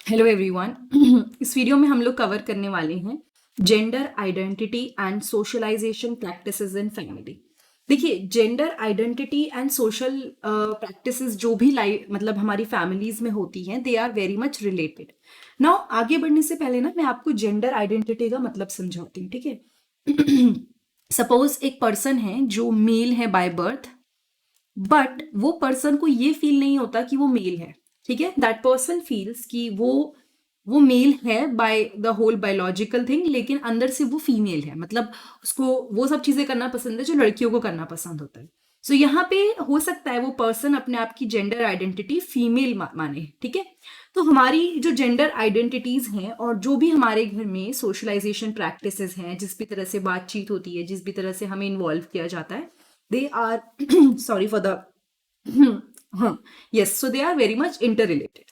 Hello everyone. इस video में हम लोग कवर करने वाले हैं gender identity and socialization practices in family. देखिए, gender identity and social practices जो भी मतलब हमारी फैमिलीज में होती हैं, they are very much related. Now आगे बढ़ने से पहले ना मैं आपको जेंडर आइडेंटिटी का मतलब समझाती हूँ, ठीक है। सपोज एक पर्सन है जो मेल है बाय बर्थ, बट वो पर्सन को ये फील नहीं होता कि वो मेल है। ठीक है, दैट पर्सन फील्स कि वो मेल है by the whole biological thing, लेकिन अंदर से वो फीमेल है। मतलब उसको वो सब चीजें करना पसंद है जो लड़कियों को करना पसंद होता है। सो यहाँ पे हो सकता है वो पर्सन अपने आप की जेंडर आइडेंटिटी फीमेल माने। ठीक है, तो हमारी जो जेंडर आइडेंटिटीज हैं और जो भी हमारे घर में सोशलाइजेशन प्रैक्टिसेस हैं, जिस भी तरह से बातचीत होती है, जिस भी तरह से हमें इन्वॉल्व किया जाता है, they are sorry for the yes, so they are very much interrelated.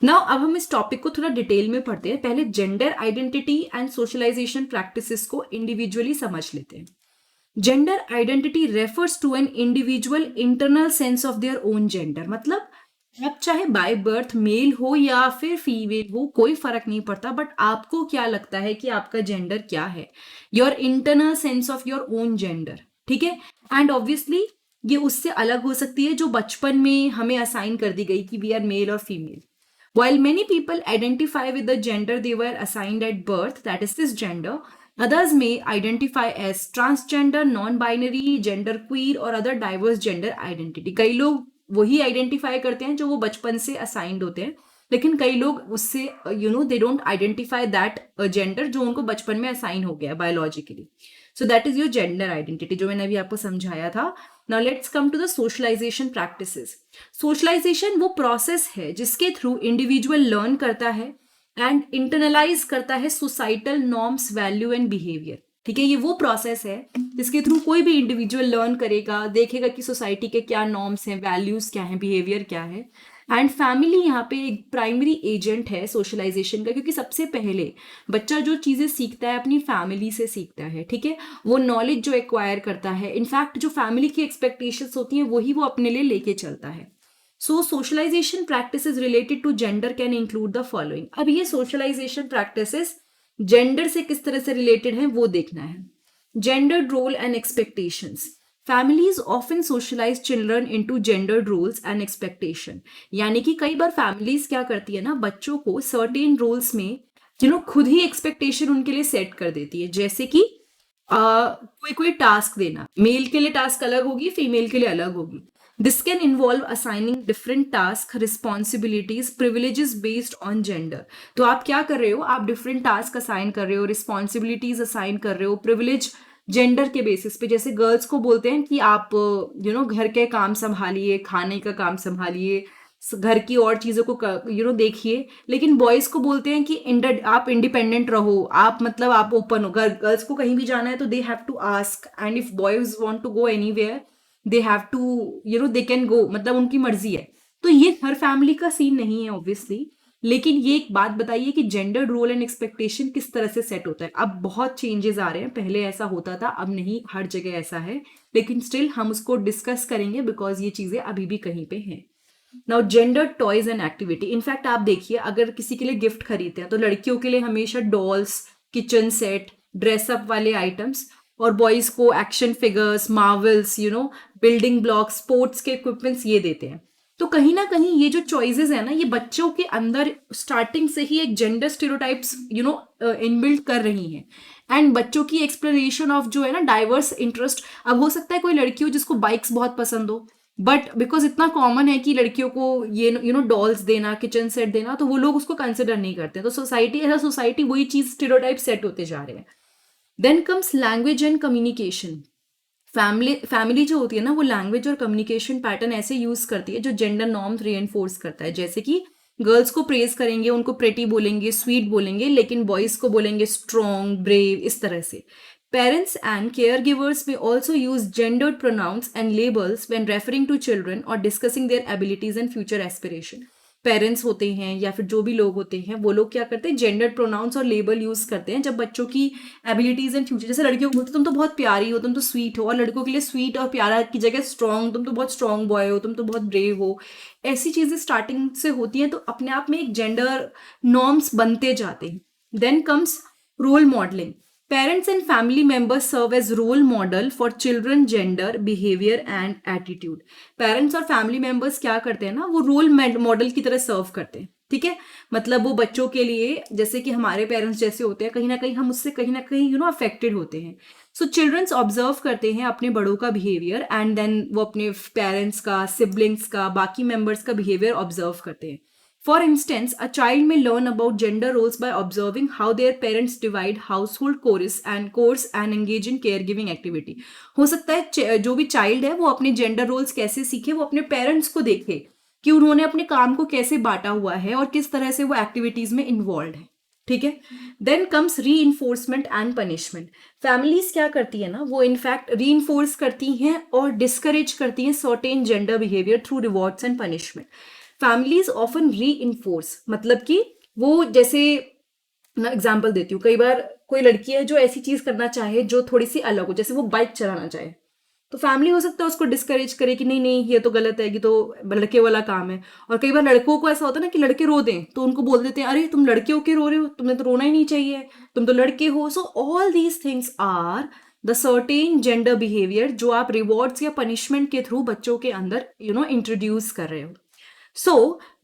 Now अब हम इस टॉपिक को थोड़ा डिटेल में पढ़ते हैं। पहले gender identity and socialization practices को इंडिविजुअली समझ लेते हैं। Gender identity refers to an individual internal sense of their own gender. मतलब आप चाहे बाय बर्थ मेल हो या फिर फीमेल हो, कोई फर्क नहीं पड़ता, बट आपको क्या लगता है कि आपका जेंडर क्या है, your internal sense of your own gender. ठीक है, एंड ऑब्वियसली ये उससे अलग हो सकती है जो बचपन में हमें असाइन कर दी गई कि वी आर मेल और female. While many people identify with the gender they were assigned at birth, that is cisgender, others may identify as transgender, non-binary, genderqueer और other diverse gender identity. कई लोग वही identify करते हैं जो वो बचपन से असाइंड होते हैं, लेकिन कई लोग उससे they don't identify that gender जो उनको बचपन में असाइन हो गया biologically. So that is your gender identity जो मैंने अभी आपको समझाया था। Now let's come to the socialization practices. Socialization वो प्रोसेस है जिसके थ्रू इंडिविजुअल लर्न करता है एंड इंटरनलाइज करता है societal norms, value and behaviour. ठीक है, ये वो प्रोसेस है जिसके थ्रू कोई भी इंडिविजुअल लर्न करेगा, देखेगा कि सोसाइटी के क्या नॉर्म्स हैं, वैल्यूज क्या हैं, बिहेवियर क्या है। एंड फैमिली यहाँ पे एक प्राइमरी एजेंट है सोशलाइजेशन का, क्योंकि सबसे पहले बच्चा जो चीजें सीखता है अपनी फैमिली से सीखता है। ठीक है, वो नॉलेज जो एक्वायर करता है, इनफैक्ट जो फैमिली की एक्सपेक्टेशंस होती हैं वही वो अपने लिए लेके चलता है। So socialization practices related to gender can include the following. अब ये सोशलाइजेशन प्रैक्टिसेस जेंडर से किस तरह से रिलेटेड हैं वो देखना है। Gendered role and expectations. Families often socialize children into gendered roles and expectation. यानी कि कई बार फैमिलीज क्या करती है ना, बच्चों को सर्टेन रोल्स में खुद ही एक्सपेक्टेशन उनके लिए सेट कर देती है। जैसे कि कोई कोई टास्क देना, मेल के लिए टास्क अलग होगी, फीमेल के लिए अलग होगी। This can involve assigning different task, responsibilities, privileges based on gender. तो आप क्या कर रहे हो, आप डिफरेंट टास्क असाइन कर रहे हो, रिस्पॉन्सिबिलिटीज असाइन कर रहे हो, प्रिविलेज जेंडर के बेसिस पे। जैसे गर्ल्स को बोलते हैं कि आप घर के काम संभालिए, खाने का काम संभालिए, घर की और चीजों को देखिए। लेकिन बॉयज को बोलते हैं कि आप इंडिपेंडेंट रहो, आप मतलब आप ओपन हो। गर्ल्स को कहीं भी जाना है तो they have to ask, and if boys want to go anywhere they have to they can go, मतलब उनकी मर्जी है। तो ये हर फैमिली का सीन नहीं है ऑब्वियसली, लेकिन ये एक बात बताइए कि जेंडर रोल एंड एक्सपेक्टेशन किस तरह से सेट होता है। अब बहुत चेंजेस आ रहे हैं, पहले ऐसा होता था, अब नहीं, हर जगह ऐसा है, लेकिन स्टिल हम उसको डिस्कस करेंगे बिकॉज ये चीजें अभी भी कहीं पे हैं। Now gender toys and activity. In fact आप देखिए, अगर किसी के लिए गिफ्ट खरीदते हैं तो लड़कियों के लिए हमेशा डॉल्स, किचन सेट, ड्रेसअप वाले आइटम्स, और बॉयज को action figures, Marvels, building blocks, sports के इक्विपमेंट्स ये देते हैं। तो कहीं ना कहीं ये जो चॉइसेस है ना, ये बच्चों के अंदर स्टार्टिंग से ही एक जेंडर स्टेरियोटाइप्स इनबिल्ट कर रही हैं। एंड बच्चों की एक्सप्लोरेशन ऑफ जो है ना डाइवर्स इंटरेस्ट। अब हो सकता है कोई लड़की हो जिसको बाइक्स बहुत पसंद हो, बट बिकॉज इतना कॉमन है कि लड़कियों को ये डॉल्स देना, किचन सेट देना, तो वो लोग उसको कंसिडर नहीं करते। तो सोसाइटी एज अ सोसाइटी वही चीज स्टेरियोटाइप सेट होते जा रहे हैं। Then comes language and communication. Family जो होती है ना, वो लैंग्वेज और कम्युनिकेशन पैटर्न ऐसे यूज करती है जो जेंडर नॉर्म्स रीएनफोर्स करता है। जैसे कि गर्ल्स को प्रेज करेंगे, उनको प्रेटी बोलेंगे, स्वीट बोलेंगे, लेकिन बॉयज को बोलेंगे स्ट्रॉन्ग, ब्रेव, इस तरह से। Parents and caregivers may also use gendered pronouns and labels when referring to children or discussing their abilities and future aspiration. Parents होते हैं या फिर जो भी लोग होते हैं वो लोग क्या करते हैं, जेंडर प्रोनाउंस और लेबल यूज करते हैं जब बच्चों की एबिलिटीज एंड फ्यूचर, जैसे लड़कियों को बोलते तुम तो बहुत प्यारी हो, तुम तो स्वीट हो, और लड़कों के लिए स्वीट और प्यारा की जगह स्ट्रांग, तुम तो बहुत स्ट्रांग बॉय हो, तुम तो बहुत ब्रेव हो। ऐसी चीजें स्टार्टिंग से होती हैं, तो अपने आप में एक जेंडर नॉर्म्स बनते जाते हैं। Then comes role modelling. Parents and family members serve as role model for children gender behavior and attitude. Parents और फैमिली मेंबर्स क्या करते हैं ना, वो रोल मॉडल की तरह सर्व करते हैं, ठीक है। मतलब वो बच्चों के लिए, जैसे कि हमारे पेरेंट्स जैसे होते हैं, कहीं ना कहीं हम उससे कहीं ना कहीं अफेक्टेड होते हैं। सो चिल्ड्रंस ऑब्जर्व करते हैं अपने बड़ों का बिहेवियर, एंड देन वो अपने पेरेंट्स का, सिबलिंग्स का, बाकी मेंबर्स का बिहेवियर ऑब्जर्व करते हैं। For instance, a child may learn about gender roles by observing how their parents divide household chores and engage in caregiving activity. हो सकता है जो भी चाइल्ड है वो अपने जेंडर रोल्स कैसे सीखे, वो अपने पेरेंट्स को देखे कि उन्होंने अपने काम को कैसे बांटा हुआ है और किस तरह से वो एक्टिविटीज में इन्वॉल्व है, ठीक है। देन कम्स री इन्फोर्समेंट एंड पनिशमेंट। फैमिलीज क्या करती है ना, वो इनफैक्ट री इन्फोर्स करती हैं और डिस्करेज करती हैं certain gender behaviour through rewards and punishment. Families often री इन्फोर्स, मतलब कि वो, जैसे ना एग्जाम्पल देती हूँ, कई बार कोई लड़की है जो ऐसी चीज करना चाहे जो थोड़ी सी अलग हो, जैसे वो बाइक चलाना चाहे, तो फैमिली हो सकता है उसको डिस्करेज करे कि नहीं नहीं ये तो गलत है, ये तो लड़के वाला काम है। और कई बार लड़कों को ऐसा होता है ना कि लड़के रो दें तो उनको बोल देते हैं अरे तुम लड़के होके रो रहे हो, तुम्हें तो रोना ही नहीं चाहिए, तुम तो लड़के हो। So all these things are the certain gender behaviour जो आप रिवॉर्ड्स या पनिशमेंट के थ्रू बच्चों के अंदर इंट्रोड्यूस कर रहे हो। So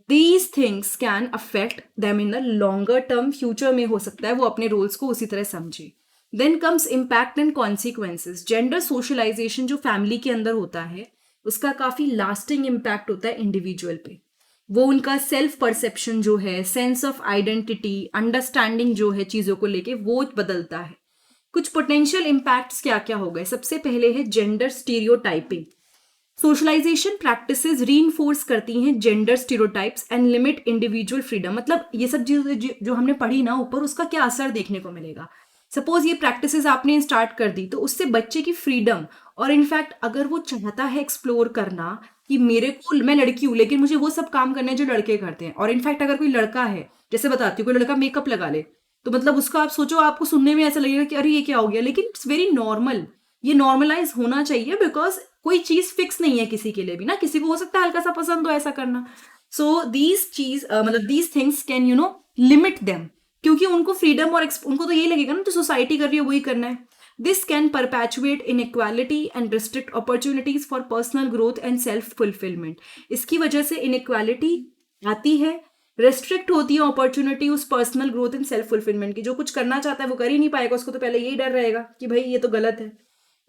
these things can affect them in the longer term, future में हो सकता है वो अपने रोल्स को उसी तरह समझे। Then comes impact and consequences. Gender socialization जो फैमिली के अंदर होता है उसका काफी लास्टिंग इम्पैक्ट होता है इंडिविजुअल पे। वो उनका सेल्फ परसेप्शन जो है, सेंस ऑफ आइडेंटिटी, अंडरस्टैंडिंग जो है चीजों को लेके, वो बदलता है। कुछ पोटेंशियल इम्पैक्ट्स क्या क्या हो गए, सबसे पहले है gender stereotyping. Socialization practices reinforce करती हैं gender stereotypes and limit individual freedom. मतलब ये सब चीजें जो हमने पढ़ी ना ऊपर, उसका क्या असर देखने को मिलेगा। सपोज ये प्रैक्टिसेस आपने स्टार्ट कर दी तो उससे बच्चे की फ्रीडम, और इनफैक्ट अगर वो चाहता है एक्सप्लोर करना कि मेरे को, मैं लड़की हूं लेकिन मुझे वो सब काम करने हैं जो लड़के करते हैं, और इनफैक्ट अगर कोई लड़का है, जैसे बताती हूँ, कोई लड़का मेकअप लगा ले तो मतलब उसका आप सोचो, आपको सुनने में ऐसा लगेगा कि अरे ये क्या हो गया, लेकिन इट्स वेरी नॉर्मल, ये नॉर्मलाइज होना चाहिए, बिकॉज कोई चीज फिक्स नहीं है किसी के लिए भी ना, किसी को हो सकता है हल्का सा पसंद हो ऐसा करना। सो दीज चीज मतलब these things can limit them, क्योंकि उनको फ्रीडम और उनको तो यही लगेगा ना जो सोसाइटी कर रही है वही करना है। This can perpetuate inequality and restrict opportunities for personal growth and self fulfilment. इसकी वजह से इनइक्वालिटी आती है, रेस्ट्रिक्ट होती है अपॉर्चुनिटी उस personal growth and self fulfilment की। जो कुछ करना चाहता है वो कर ही नहीं पाएगा, उसको तो पहले यही डर रहेगा कि भाई ये तो गलत है।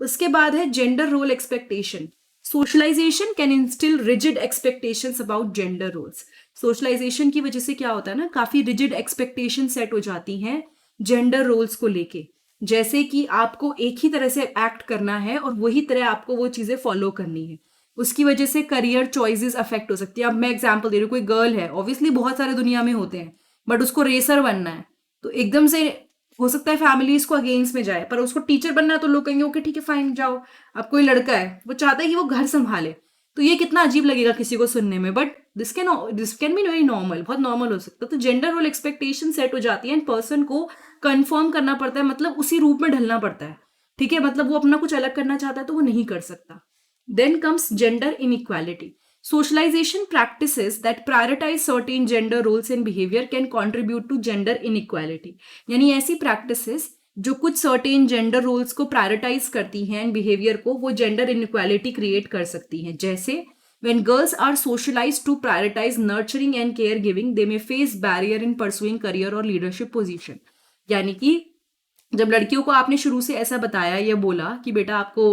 उसके बाद है gender role expectation. Socialization can instil rigid expectations about gender roles. Socialization की वजह से क्या होता है ना, काफी रिजिड एक्सपेक्टेशन सेट हो जाती हैं जेंडर रोल्स को लेके, जैसे कि आपको एक ही तरह से एक्ट करना है और वही तरह आपको वो चीजें फॉलो करनी है। उसकी वजह से करियर चॉइसेस अफेक्ट हो सकती है। अब मैं एग्जांपल दे रही हूँ, कोई गर्ल है, ऑब्वियसली बहुत सारे दुनिया में होते हैं, बट उसको रेसर बनना है, तो एकदम से हो सकता है फैमिली इसको अगेंस्ट में जाए, पर उसको टीचर बनना है तो लोग कहेंगे ओके ठीक है फाइन जाओ। अब कोई लड़का है, वो चाहता है कि वो घर संभाले, तो ये कितना अजीब लगेगा किसी को सुनने में, but this can be very normal, बहुत नॉर्मल हो सकता है। तो जेंडर रोल एक्सपेक्टेशन सेट हो जाती है एंड पर्सन को कंफर्म करना पड़ता है, मतलब उसी रूप में ढलना पड़ता है, ठीक है। मतलब वो अपना कुछ अलग करना चाहता है तो वो नहीं कर सकता। Then comes gender inequality. Socialization practices that prioritize certain gender roles and behavior can contribute to gender inequality. यानी ऐसी practices जो कुछ certain gender roles को prioritize करती हैं and behavior को, वो gender inequality create कर सकती हैं। जैसे when girls are socialized to prioritize nurturing and caregiving, they may face barrier in pursuing career or leadership position. यानी कि जब लड़कियों को आपने शुरू से ऐसा बताया या बोला कि बेटा आपको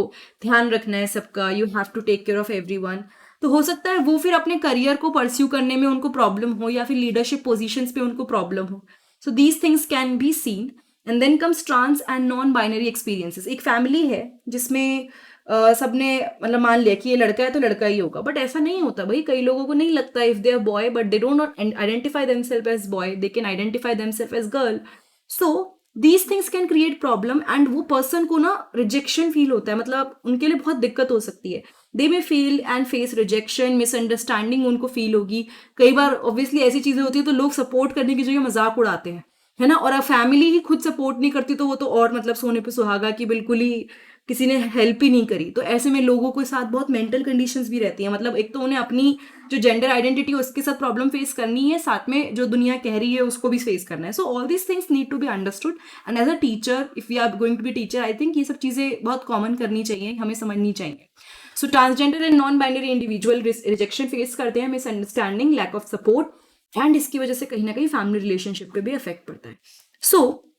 ध्यान रखना है सबका, you have to take care of everyone, तो हो सकता है वो फिर अपने करियर को परस्यू करने में उनको प्रॉब्लम हो या फिर लीडरशिप पोजीशंस पे उनको प्रॉब्लम हो। So these things can be seen. And then comes trans and non binary experiences. एक फैमिली है जिसमें सबने मतलब मान लिया कि ये लड़का है तो लड़का ही होगा, बट ऐसा नहीं होता भाई। कई लोगों को नहीं लगता, if they are boy but they don't not identify themselves as boy, they can identify themselves as girl. So these things can create problem and वो पर्सन को ना रिजेक्शन फील होता है, मतलब उनके लिए बहुत दिक्कत हो सकती है। दे में feel and face rejection, misunderstanding उनको फील होगी। कई बार ऑब्वियसली ऐसी चीजें होती है तो लोग सपोर्ट करने की जगह मजाक उड़ाते हैं, है ना। और फैमिली ही खुद सपोर्ट नहीं करती तो वो तो और मतलब सोने पे सुहागा कि बिल्कुल ही किसी ने हेल्प ही नहीं करी। तो ऐसे में लोगों के साथ बहुत मेंटल कंडीशंस भी रहती हैं, मतलब एक तो उन्हें अपनी जो जेंडर आइडेंटिटी है उसके साथ प्रॉब्लम फेस करनी है, साथ में जो दुनिया कह रही है उसको भी फेस करना है। So all these things need to be understood and as a teacher, if you are going to be teacher, I think ये सब चीजें बहुत कॉमन करनी चाहिए, हमें समझनी चाहिए। So transgender and non binary individual rejection face करते हैं, misunderstanding, lack of support and इसकी वजह से कहीं ना कहीं फैमिली रिलेशनशिप पे भी इफेक्ट पड़ता है। सो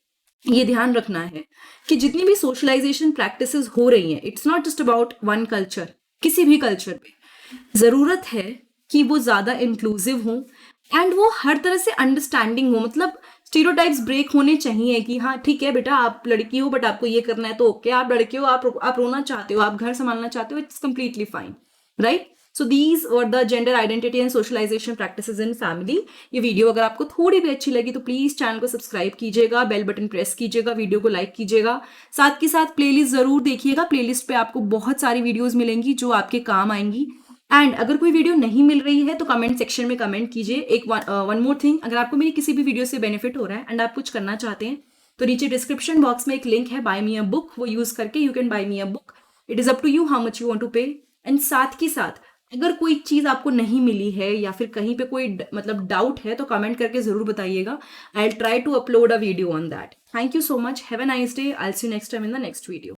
ये ध्यान रखना है कि जितनी भी सोशलाइजेशन प्रैक्टिसेस हो रही हैं, it's not just about one culture, किसी भी कल्चर पे जरूरत है कि वो ज्यादा इंक्लूसिव हो एंड वो हर तरह से अंडरस्टैंडिंग हो। मतलब स्टीरियोटाइप्स ब्रेक होने चाहिए कि हाँ ठीक है बेटा आप लड़की हो बट आपको ये करना है तो ओके, आप लड़के हो, आप रोना चाहते हो, आप घर संभालना चाहते हो, it's completely fine, right. So these were the gender identity and socialization practices in family. ये वीडियो अगर आपको थोड़ी भी अच्छी लगी तो प्लीज चैनल को सब्सक्राइब कीजिएगा, बेल बटन प्रेस कीजिएगा, वीडियो को लाइक कीजिएगा, साथ के साथ प्लेलिस्ट जरूर देखिएगा। प्लेलिस्ट पे आपको बहुत सारी वीडियोस मिलेंगी जो आपके काम आएंगी। एंड अगर कोई वीडियो नहीं मिल रही है तो कमेंट सेक्शन में कमेंट कीजिए। एक वन मोर थिंग, अगर आपको मेरी किसी भी वीडियो से बेनिफिट हो रहा है एंड आप कुछ करना चाहते हैं तो नीचे डिस्क्रिप्शन बॉक्स में एक लिंक है बाय मी अ बुक, वो यूज करके you can buy me a book. It is up to you how much you want to pay. And साथ के साथ अगर कोई चीज आपको नहीं मिली है या फिर कहीं पे कोई मतलब डाउट है तो कमेंट करके जरूर बताइएगा। I will try to upload a video on that. Thank you so much, have a nice day, I will see you next time in the next video.